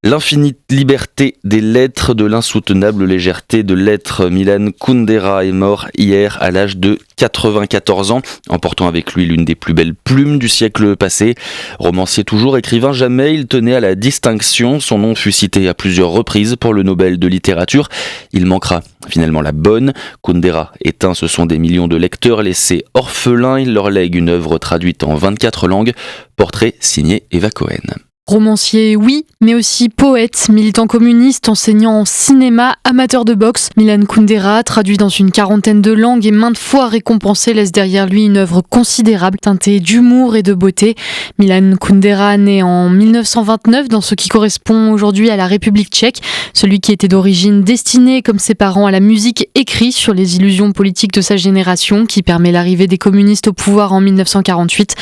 L'infinie liberté des lettres, de l'insoutenable légèreté de l'être. Milan Kundera est mort hier à l'âge de 94 ans, emportant avec lui l'une des plus belles plumes du siècle passé. Romancier toujours, écrivain jamais, il tenait à la distinction. Son nom fut cité à plusieurs reprises pour le Nobel de littérature. Il manquera finalement la bonne. Kundera éteint, ce sont des millions de lecteurs laissés orphelins. Il leur lègue une œuvre traduite en 24 langues. Portrait signé Eva Cohen. Romancier, oui, mais aussi poète, militant communiste, enseignant en cinéma, amateur de boxe. Milan Kundera, traduit dans une quarantaine de langues et maintes fois récompensé, laisse derrière lui une œuvre considérable, teintée d'humour et de beauté. Milan Kundera, né en 1929 dans ce qui correspond aujourd'hui à la République tchèque, celui qui était d'origine destinée, comme ses parents, à la musique, écrit sur les illusions politiques de sa génération, qui permet l'arrivée des communistes au pouvoir en 1948.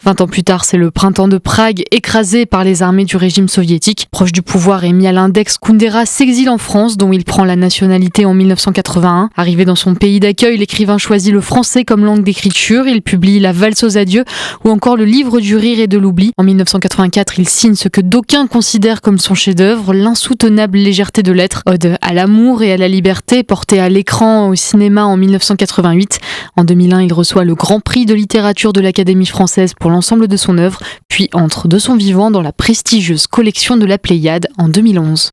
20 ans plus tard, c'est le printemps de Prague, écrasé par les armées du régime soviétique. Proche du pouvoir et mis à l'index, Kundera s'exile en France, dont il prend la nationalité en 1981. Arrivé dans son pays d'accueil, l'écrivain choisit le français comme langue d'écriture. Il publie La valse aux adieux ou encore Le livre du rire et de l'oubli. En 1984, il signe ce que d'aucuns considèrent comme son chef-d'œuvre, L'insoutenable légèreté de l'être, ode à l'amour et à la liberté, porté à l'écran au cinéma en 1988. En 2001, il reçoit le Grand Prix de littérature de l'Académie française pour l'ensemble de son œuvre, puis entre de son vivant dans la prestigieuse collection de la Pléiade en 2011.